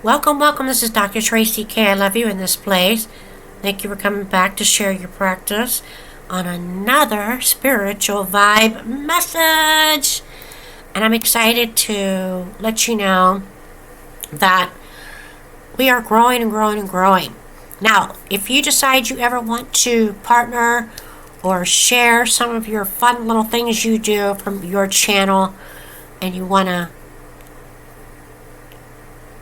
Welcome, welcome. This is Dr. Traci K. I love you in this place. Thank you for coming back to share your practice on another spiritual vibe message. And I'm excited to let you know that we are growing and growing and growing. Now, if you decide you ever want to partner or share some of your fun little things you do from your channel and you want to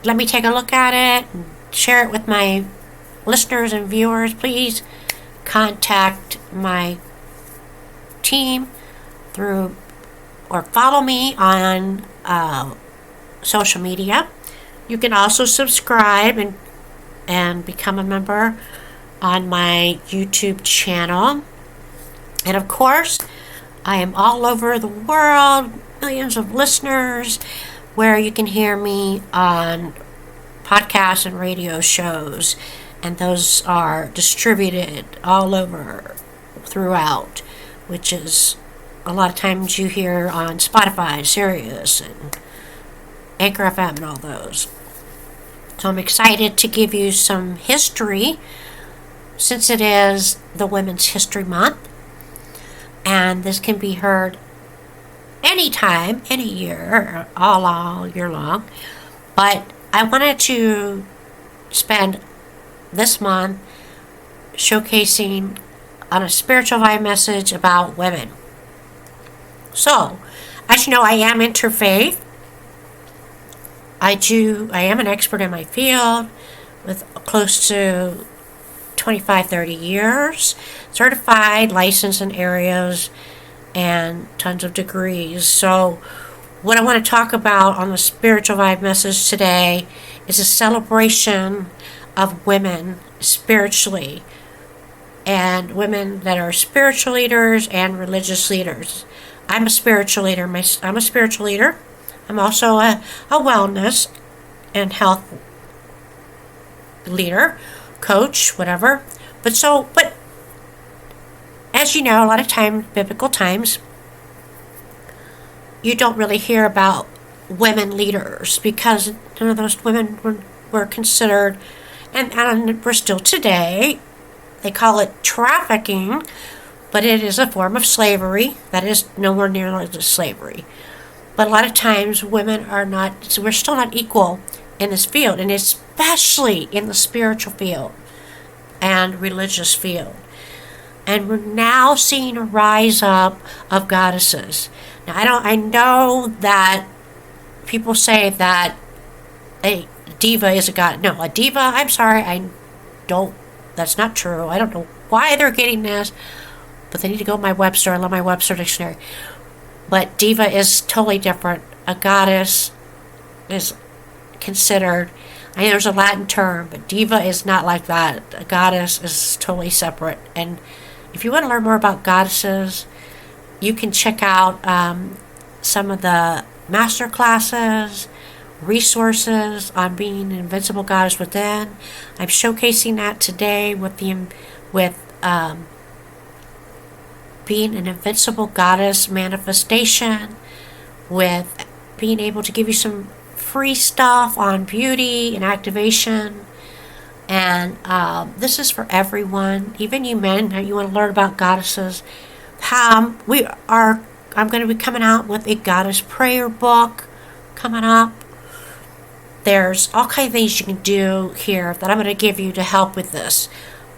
let me take a look at it and share it with my listeners and viewers, please contact my team through or follow me on social media. You can also subscribe and become a member on my YouTube channel. And of course, I am all over the world, millions of listeners, where you can hear me on podcasts and radio shows, and those are distributed all over throughout, which is a lot of times you hear on Spotify, Sirius, and Anchor FM and all those. So I'm excited to give you some history since it is the Women's History Month, and this can be heard anytime, any year, all year long. But I wanted to spend this month showcasing on a spiritual vibe message about women. So, as you know, I am interfaith. I am an expert in my field with close to 25, 30 years, certified, licensed in areas, and tons of degrees. So what I want to talk about on the spiritual vibe message today is a celebration of women spiritually, and women that are spiritual leaders and religious leaders. I'm a spiritual leader. I'm a spiritual leader. I'm also a wellness and health leader, coach, whatever. But as you know, a lot of times, biblical times, you don't really hear about women leaders because none of those women were considered, and we're still today. They call it trafficking, but it is a form of slavery. That is nowhere near like slavery. But a lot of times women are not, so we're still not equal in this field, and especially in the spiritual field and religious field. And we're now seeing a rise up of goddesses. Now, I know that people say that a diva is a god. No, a diva, I'm sorry, that's not true. I don't know why they're getting this, but they need to go to my Webster. I love my Webster dictionary. But diva is totally different. A goddess is considered, I know there's a Latin term, but diva is not like that. A goddess is totally separate. And if you want to learn more about goddesses, you can check out some of the master classes, resources on being an invincible goddess within. I'm showcasing that today with being an invincible goddess manifestation, with being able to give you some free stuff on beauty and activation. And this is for everyone, even you men, how you want to learn about goddesses. I'm going to be coming out with a goddess prayer book coming up. There's all kinds of things you can do here that I'm going to give you to help with this.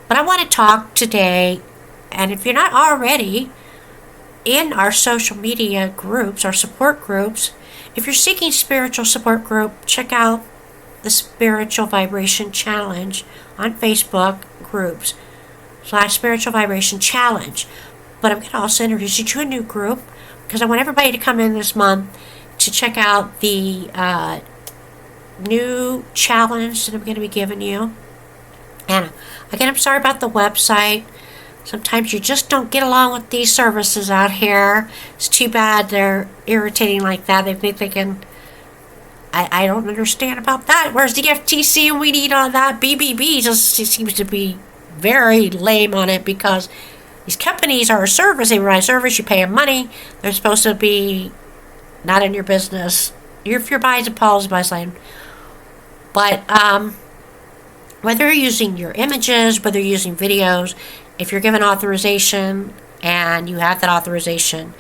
But I want to talk today, and if you're not already in our social media groups, our support groups, if you're seeking spiritual support group, check out the Spiritual Vibration Challenge on Facebook groups /Spiritual Vibration Challenge. But I'm going to also introduce you to a new group because I want everybody to come in this month to check out the new challenge that I'm going to be giving you. And again, I'm sorry about the website. Sometimes you just don't get along with these services out here. It's too bad they're irritating like that. They think they can. I don't understand about that. Where's the FTC and we need all that? BBB just seems to be very lame on it because these companies are a service. They provide a service. You pay them money. They're supposed to be not in your business. If you're buying a policy by saying, But whether you're using your images, whether you're using videos, if you're given authorization and you have that authorization,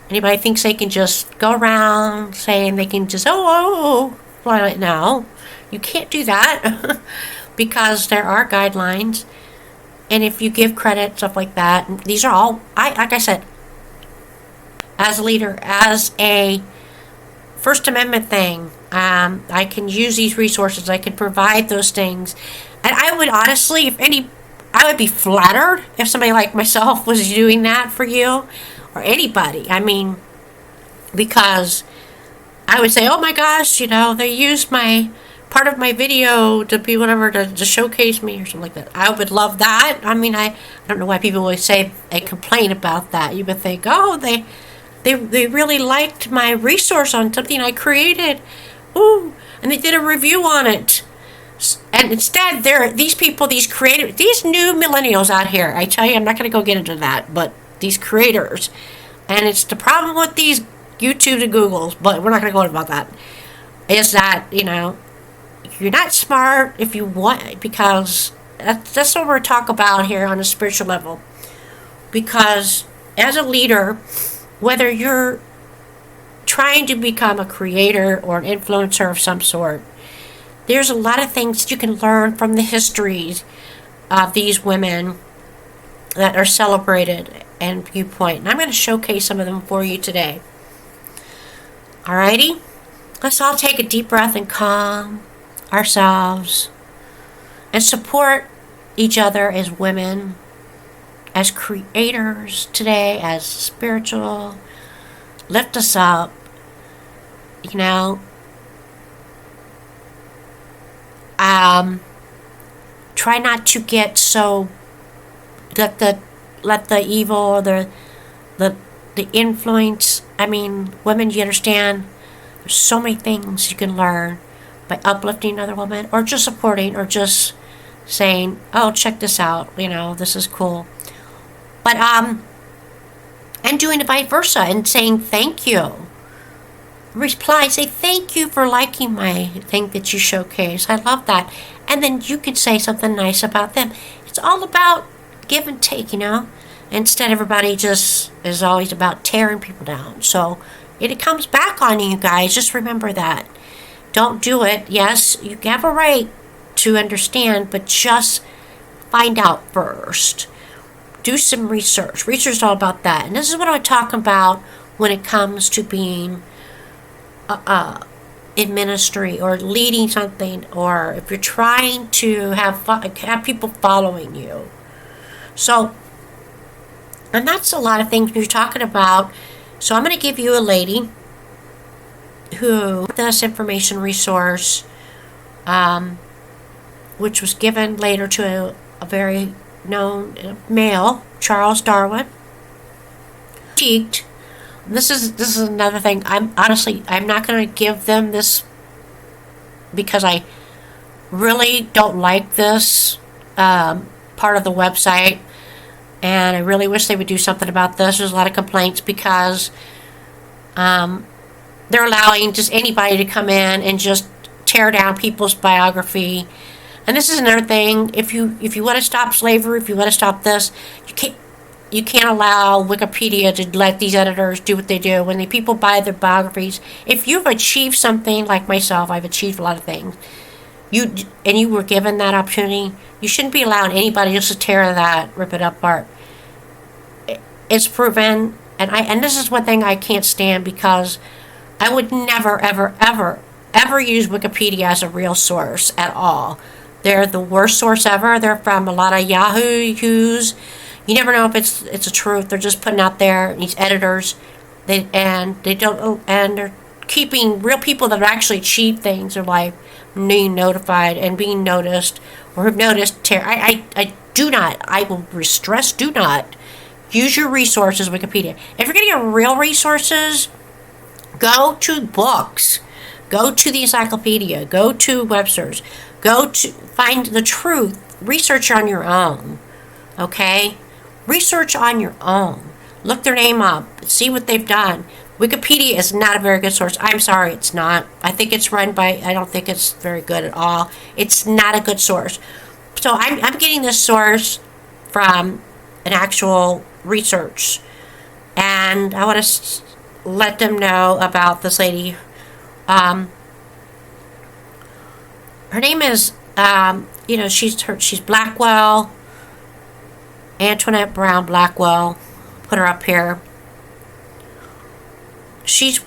anybody thinks they can just go around saying they can just, well, no, you can't do that because there are guidelines. And if you give credit, stuff like that, these are all, like I said, as a leader, as a First Amendment thing, I can use these resources. I can provide those things. And I would honestly, I would be flattered if somebody like myself was doing that for you or anybody. I mean, because I would say, oh my gosh, they used part of my video to be whatever, to showcase me or something like that. I would love that. I mean, I don't know why people always say they complain about that. You would think, oh, they really liked my resource on something I created. Ooh, and they did a review on it. And instead, these people, these new millennials out here, I tell you, I'm not going to go get into that, but these creators, and it's the problem with these YouTube and Googles, but we're not going to go into about that, is that, you're not smart if you want, because that's what we're talking about here on a spiritual level. Because as a leader, whether you're trying to become a creator or an influencer of some sort, there's a lot of things that you can learn from the histories of these women that are celebrated and viewpoint. And I'm going to showcase some of them for you today. Alrighty? Let's all take a deep breath and calm ourselves and support each other as women, as creators today, as spiritual. Lift us up. Try not to get so let the evil or the influence. I mean, women, you understand, there's so many things you can learn by uplifting another woman, or just supporting, or just saying, oh, check this out, this is cool. But and doing the vice versa and saying thank you. Reply, say thank you for liking my thing that you showcase. I love that. And then you can say something nice about them. It's all about give and take, Instead, everybody just is always about tearing people down. So it comes back on you guys. Just remember that. Don't do it. Yes, you have a right to understand, but just find out first. Do some research. Research is all about that. And this is what I'm talking about when it comes to being in ministry or leading something, or if you're trying to have people following you. So, and that's a lot of things you're talking about. So I'm going to give you a lady who this information resource, which was given later to a very known male, Charles Darwin. This is another thing. I'm not going to give them this because I really don't like this part of the website, and I really wish they would do something about this. There's a lot of complaints because they're allowing just anybody to come in and just tear down people's biography. And this is another thing. If you want to stop slavery, if you want to stop this, you can't allow Wikipedia to let these editors do what they do. When the people buy their biographies, if you've achieved something like myself, I've achieved a lot of things, you were given that opportunity, you shouldn't be allowing anybody else to tear that, rip it apart. It's proven, and this is one thing I can't stand, because I would never, ever, ever, ever use Wikipedia as a real source at all. They're the worst source ever. They're from a lot of yahoos. You never know if it's the truth. They're just putting out there these editors, and they're keeping real people that have actually achieved things in life being notified and being noticed, or have noticed. I will stress, do not use your resources, Wikipedia. If you're getting real resources, go to books, go to the encyclopedia, go to Webster's, go to find the truth. Research on your own, okay? Research on your own. Look their name up. See what they've done. Wikipedia is not a very good source. I'm sorry, it's not. I think it's run by, I don't think it's very good at all. It's not a good source. So I'm getting this source from an actual research. And I want to let them know about this lady. Her name is, she's Blackwell, Antoinette Brown Blackwell. Put her up here. She's,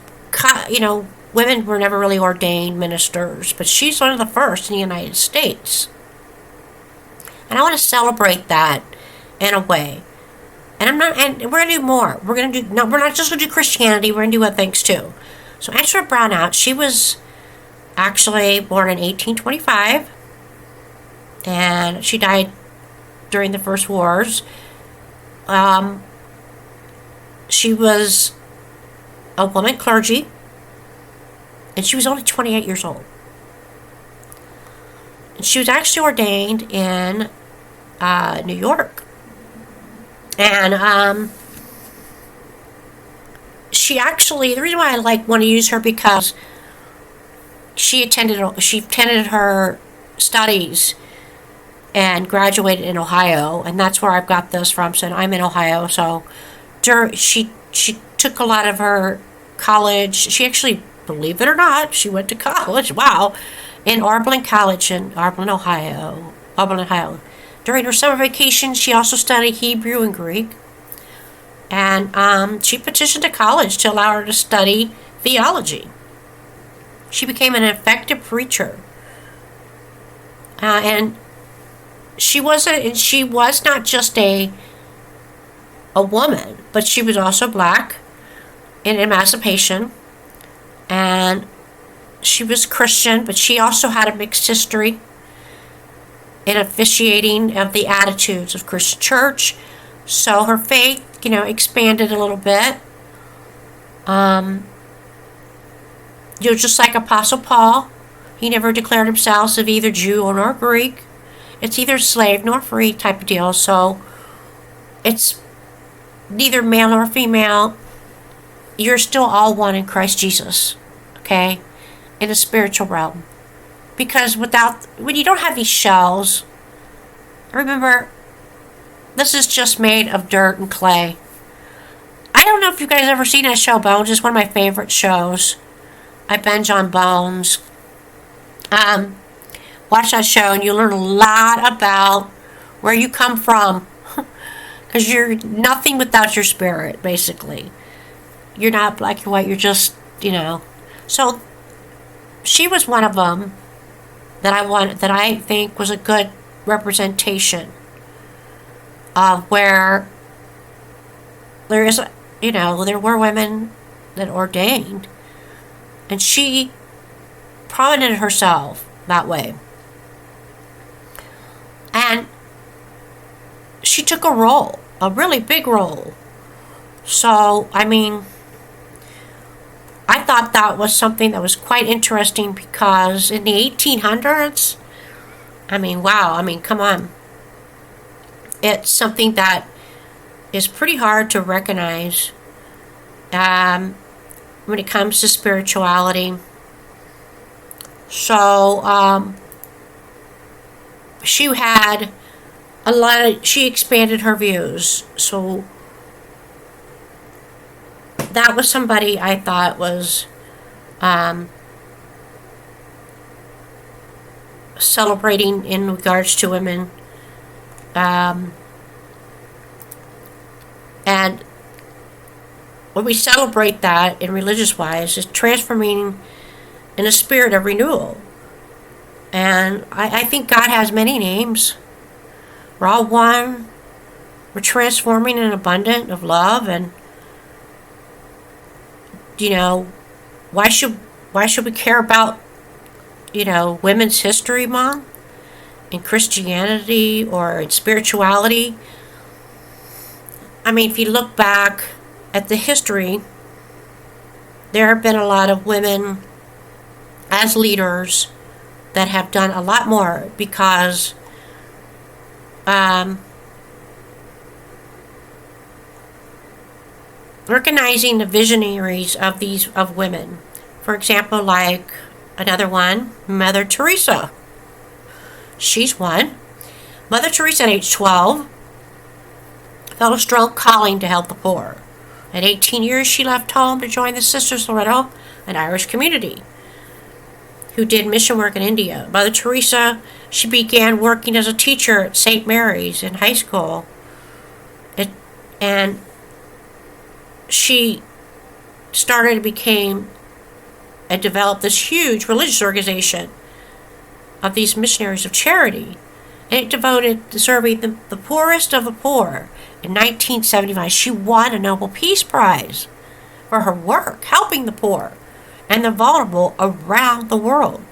women were never really ordained ministers, but she's one of the first in the United States. And I want to celebrate that in a way. And we're gonna do more. We're not just gonna do Christianity. We're gonna do other things too. So Antoinette Brown out. She was actually born in 1825, and she died during the First Wars. She was a woman clergy, and she was only 28 years old. And she was actually ordained in New York. And she actually, the reason why I want to use her, because she attended her studies and graduated in Ohio, and that's where I've got this from. So I'm in Ohio. So she took a lot of her college. She actually, believe it or not, she went to college. Wow, in Auburn College in Auburn, Ohio. During her summer vacation, she also studied Hebrew and Greek. And she petitioned to college to allow her to study theology. She became an effective preacher. And she was not just a woman, but she was also black in emancipation. And she was Christian, but she also had a mixed history in officiating of the attitudes of Christian church. So her faith, expanded a little bit. Just like Apostle Paul, he never declared himself of either Jew nor Greek. It's either slave nor free type of deal. So it's neither male nor female. You're still all one in Christ Jesus, okay? In the spiritual realm. Because when you don't have these shells, remember, this is just made of dirt and clay. I don't know if you guys ever seen that show, Bones. It's one of my favorite shows. I binge on Bones. Watch that show and you learn a lot about where you come from. Because you're nothing without your spirit, basically. You're not black and white, you're just, So, she was one of them that I think was a good representation of where there were women that ordained, and she prominented herself that way. And she took a role, a really big role. So, I thought that was something that was quite interesting, because in the 1800s, come on. It's something that is pretty hard to recognize when it comes to spirituality. So, she had she expanded her views. So, that was somebody I thought was celebrating in regards to women. And when we celebrate that in religious wise, is transforming in a spirit of renewal. And I think God has many names. We're all one. We're transforming in an abundance of love. And why should we care about Women's History Month in Christianity or in spirituality? If you look back at the history, there have been a lot of women as leaders that have done a lot more, because recognizing the visionaries of women. For example, like another one, Mother Teresa. She's one. Mother Teresa at age 12 felt a strong calling to help the poor. At 18 years, she left home to join the Sisters Loretto, an Irish community who did mission work in India. Mother Teresa, she began working as a teacher at St. Mary's in high school. And she became and developed this huge religious organization of these missionaries of charity. And it devoted to serving the poorest of the poor. In 1975, she won a Nobel Peace Prize for her work helping the poor and the vulnerable around the world.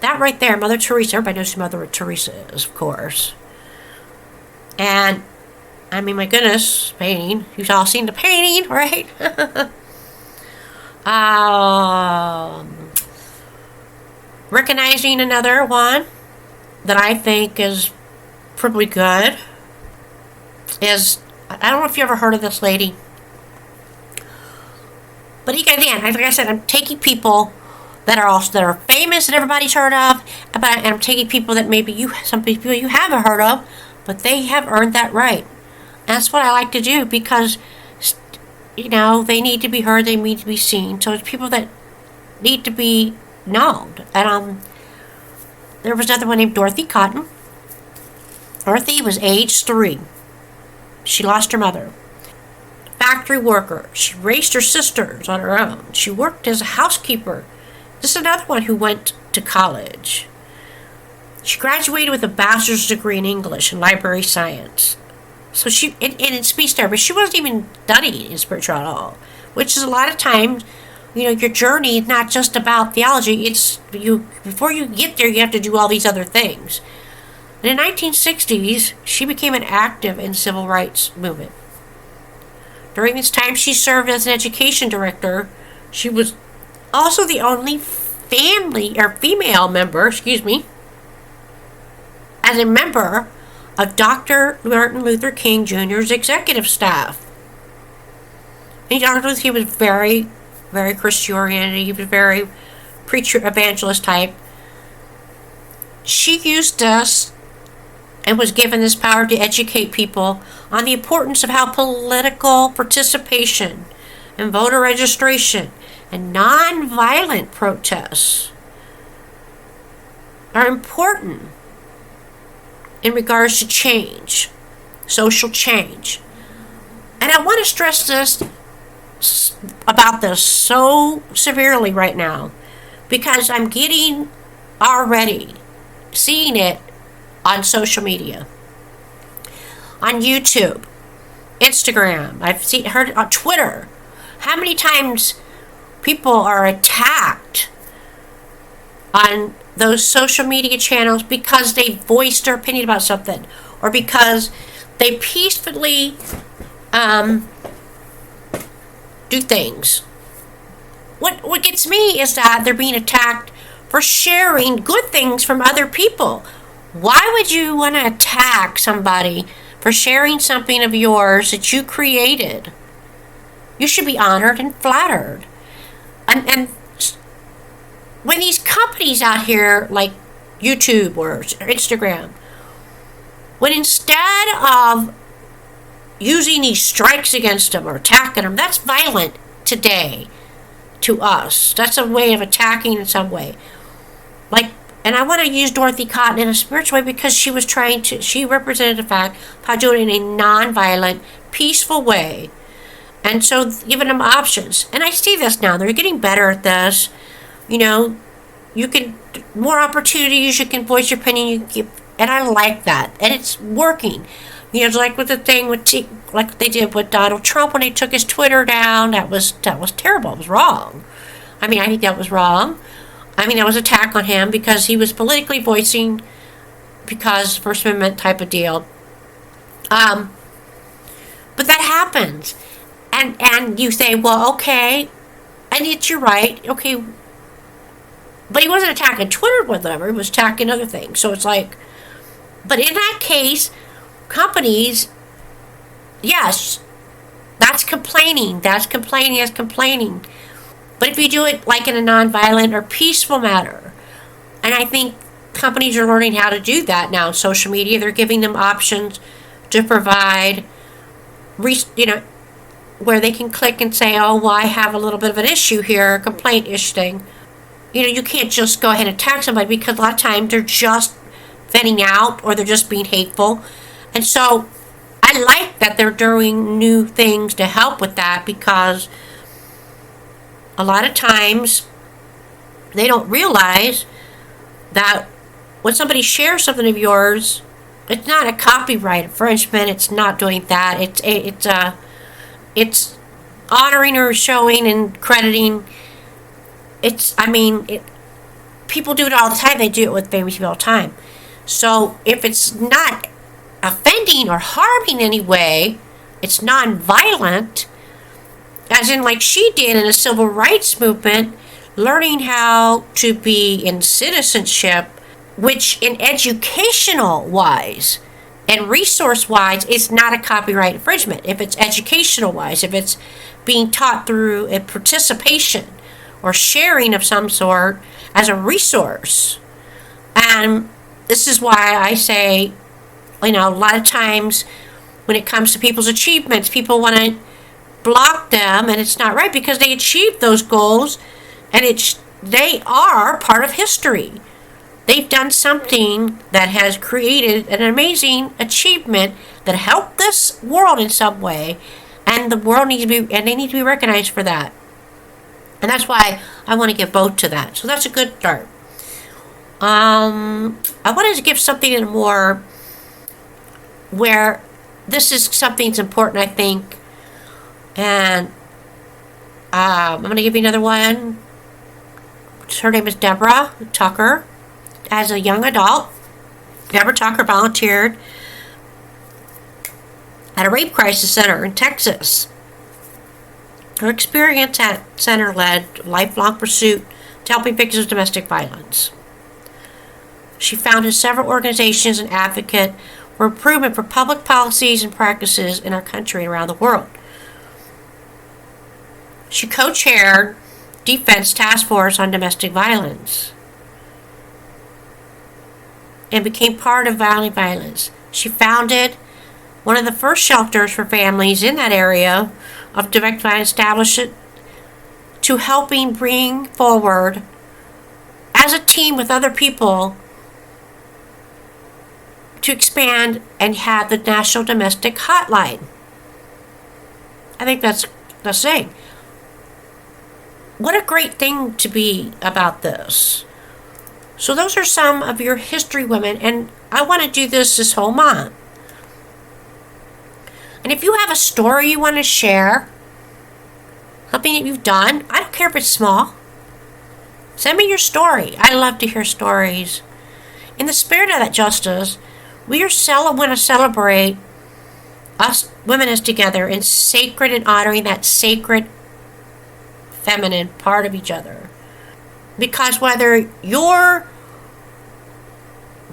That right there, Mother Teresa, everybody knows who Mother Teresa is, of course. And, I mean, my goodness, painting. You've all seen the painting, right? Recognizing another one that I think is probably good is, I don't know if you ever heard of this lady. But again, like I said, I'm taking people that are famous that everybody's heard of, and I'm taking people that maybe some people you haven't heard of, but they have earned that right. And that's what I like to do because, they need to be heard, they need to be seen. So it's people that need to be known. And there was another one named Dorothy Cotton. Dorothy was age 3. She lost her mother. Factory worker. She raised her sisters on her own. She worked as a housekeeper. This is another one who went to college. She graduated with a bachelor's degree in English and library science. So she, in speech therapy, she wasn't even studying in spiritual at all. Which is a lot of times, your journey is not just about theology. It's before you get there, you have to do all these other things. And in the 1960s, she became an active in civil rights movement. During this time, she served as an education director. She was also the only female member, as a member of Dr. Martin Luther King Jr.'s executive staff. And Dr. Luther King was very, very Christian-oriented. He was very preacher, evangelist type. She used this and was given this power to educate people on the importance of how political participation and voter registration and non-violent protests are important in regards to change, social change. And I want to stress this about this so severely right now because I'm seeing it on social media, on YouTube, Instagram. I've heard it on Twitter. How many times people are attacked on those social media channels because they voiced their opinion about something, or because they peacefully do things. What gets me is that they're being attacked for sharing good things from other people. Why would you want to attack somebody for sharing something of yours that you created? You should be honored and flattered. And when these companies out here like YouTube or Instagram, when instead of using these strikes against them or attacking them, that's violent today to us. That's a way of attacking in some way. And I want to use Dorothy Cotton in a spiritual way because she represented the fact by doing it in a non-violent, peaceful way. And so giving them options. And I see this now. They're getting better at this. More opportunities, you can voice your opinion, and I like that. And it's working. Like with the thing like they did with Donald Trump when they took his Twitter down. That was terrible. It was wrong. I think that was wrong. That was an attack on him because he was politically voicing because First Amendment type of deal. But that happens. And you say, well, okay, and you're right, okay. But he wasn't attacking Twitter with them, he was attacking other things. So it's like, but in that case, companies, yes, That's complaining. That's complaining. That's complaining. But if you do it like in a nonviolent or peaceful manner, and I think companies are learning how to do that now on social media. They're giving them options to provide, where they can click and say, oh, well, I have a little bit of an issue here, a complaint issue thing. You can't just go ahead and attack somebody, because a lot of times they're just venting out or they're just being hateful. And so I like that they're doing new things to help with that, because a lot of times they don't realize that when somebody shares something of yours, it's not a copyright infringement. It's not doing that. It's honoring or showing and crediting. People do it all the time. They do it with famous people all the time. So if it's not offending or harming in any way, it's non-violent, as in like she did in the civil rights movement, learning how to be in citizenship, which in educational wise and resource wise is not a copyright infringement. If it's educational wise, if it's being taught through a participation or sharing of some sort as a resource. And this is why I say, a lot of times when it comes to people's achievements, people want to block them, and it's not right, because they achieved those goals, and they are part of history. They've done something that has created an amazing achievement that helped this world in some way, and the world needs to be, and they need to be recognized for that. And that's why I want to give both to that. So that's a good start. I wanted to give something in more where this is something that's important, I think. And I'm going to give you another one. Her name is Deborah Tucker. As a young adult, Deborah Tucker volunteered at a rape crisis center in Texas. Her experience at center led a lifelong pursuit to helping victims of domestic violence. She founded several organizations and advocate for improvement for public policies and practices in our country and around the world. She co-chaired Defense Task Force on Domestic Violence and became part of Violent Violence. She founded one of the first shelters for families in that area of domestic violence, established it to helping bring forward, as a team with other people, to expand and have the National Domestic Hotline. I think that's the thing. What a great thing to be about this. So those are some of your history women, and I want to do this whole month. And if you have a story you want to share, something that you've done, I don't care if it's small, send me your story. I love to hear stories. In the spirit of that justice, we want to celebrate us women as together in sacred and honoring that sacred feminine part of each other. Because whether your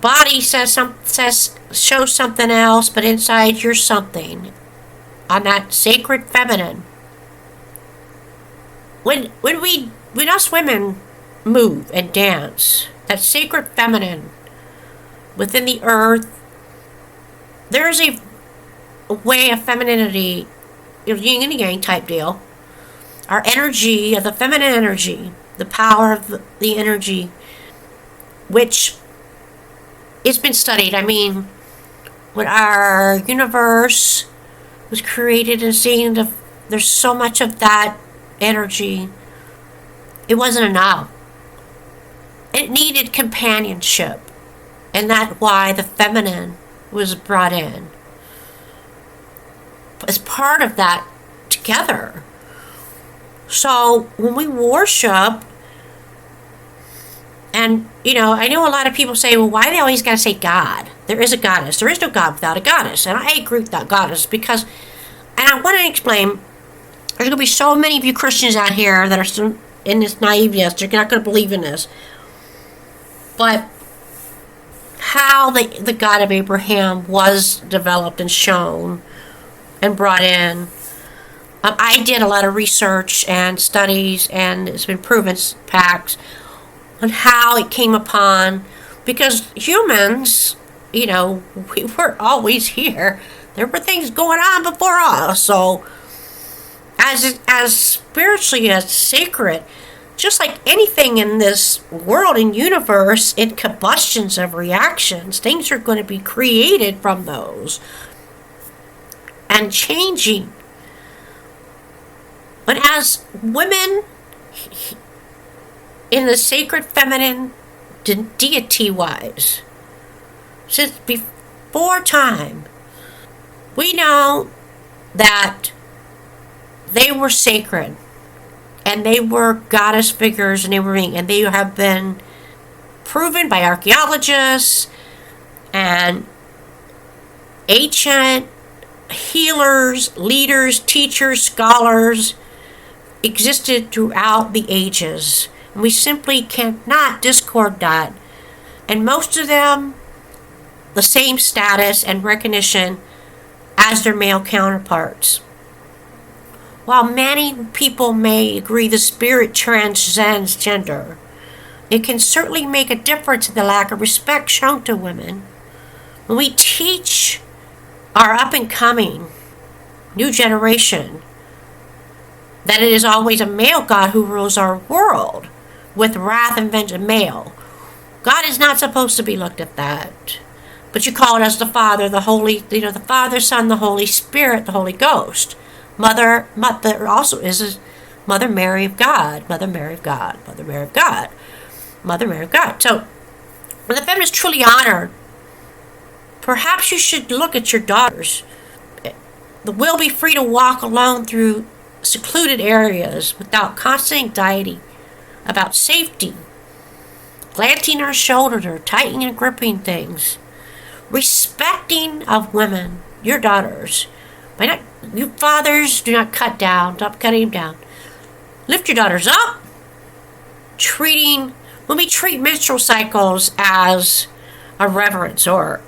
body shows something else, but inside you're something, on that sacred feminine. When us women move and dance, that sacred feminine within the earth, there is a way of femininity, yin and yang type deal. Our energy, of the feminine energy, the power of the energy, which it's been studied. When our universe was created and seeing there's so much of that energy, it wasn't enough. It needed companionship, and that's why the feminine was brought in as part of that together. So when we worship, and I know a lot of people say, well, why do they always gotta say God? There is a goddess. There is no God without a goddess. And I agree with that goddess, because, and I want to explain, there's going to be so many of you Christians out here that are still in this naiveness. They're not going to believe in this. But how the God of Abraham was developed and shown and brought in. I did a lot of research and studies, and it's been proven facts on how it came upon, because humans, we were always here. There were things going on before us. So, as spiritually as sacred, just like anything in this world and universe, in combustions of reactions, things are going to be created from those and changing. But as women in the sacred feminine, deity-wise, since before time, we know that they were sacred, and they were goddess figures, and they have been proven by archaeologists and ancient healers, leaders, teachers, scholars, existed throughout the ages. And we simply cannot discord that. And most of them, the same status and recognition as their male counterparts. While many people may agree the spirit transcends gender, it can certainly make a difference in the lack of respect shown to women. When we teach our up-and-coming new generation that it is always a male God who rules our world with wrath and vengeance, male. God is not supposed to be looked at that. But you call it as the Father, the Holy, the Father, Son, the Holy Spirit, the Holy Ghost. Mother also is Mother Mary of God, Mother Mary of God, Mother Mary of God, Mother Mary of God. So, when the feminine is truly honored, perhaps you should look at your daughters. The will be free to walk alone through secluded areas without constant anxiety about safety, glancing our shoulders or tightening and gripping things, respecting of women, your daughters. You fathers, do not cut down, stop cutting them down. Lift your daughters up, when we treat menstrual cycles as a reverence or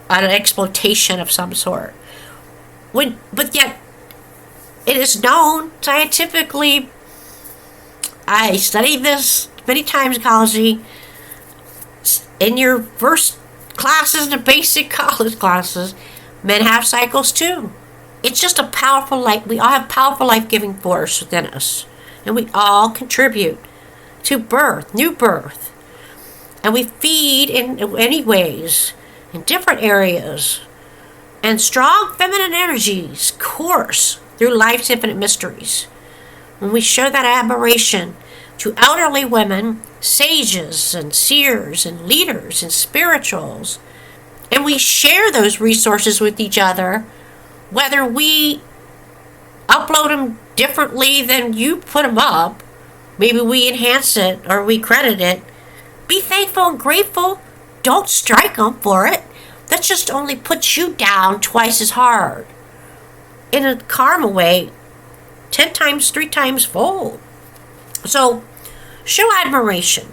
an exploitation of some sort. But yet, it is known scientifically, I studied this many times in college, in your first classes, the basic college classes, men have cycles too. It's just a powerful life. We all have powerful life-giving force within us. And we all contribute to birth, new birth. And we feed in many ways, in different areas. And strong feminine energies course through life's infinite mysteries. When we show that admiration to elderly women, sages and seers and leaders and spirituals, and we share those resources with each other, whether we upload them differently than you put them up, maybe we enhance it or we credit it, be thankful and grateful. Don't strike them for it. That just only puts you down twice as hard. In a karma way, 10 times, 3 times fold. So, show admiration.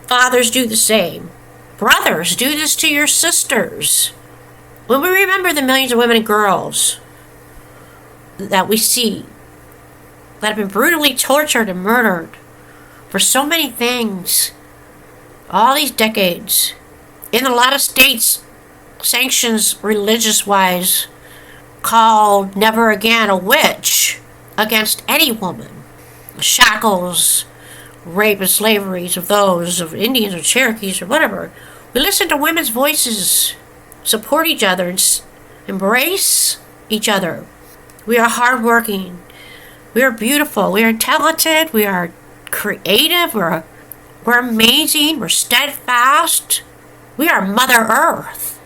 Fathers do the same. Brothers, do this to your sisters. When we remember the millions of women and girls that we see that have been brutally tortured and murdered for so many things, all these decades, in a lot of states, sanctions religious-wise called never again a witch against any woman. Shackles, rape and slaveries of those of Indians or Cherokees or whatever. We listen to women's voices, support each other, and embrace each other. We are hardworking. We are beautiful. We are talented. We are creative. We're amazing. We're steadfast. We are Mother Earth.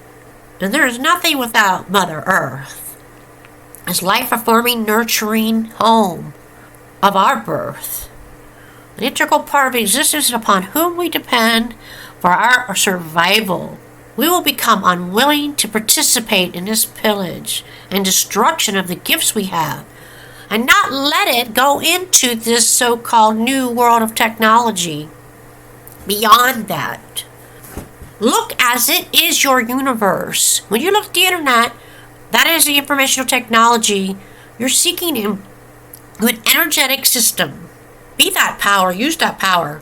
And there is nothing without Mother Earth. It's life-affirming, nurturing home of our birth. An integral part of existence upon whom we depend for our survival. We will become unwilling to participate in this pillage and destruction of the gifts we have, and not let it go into this so-called new world of technology. Beyond that, look as it is your universe. When you look at the internet, that is the informational technology You're seeking an energetic system. Be that power. Use that power.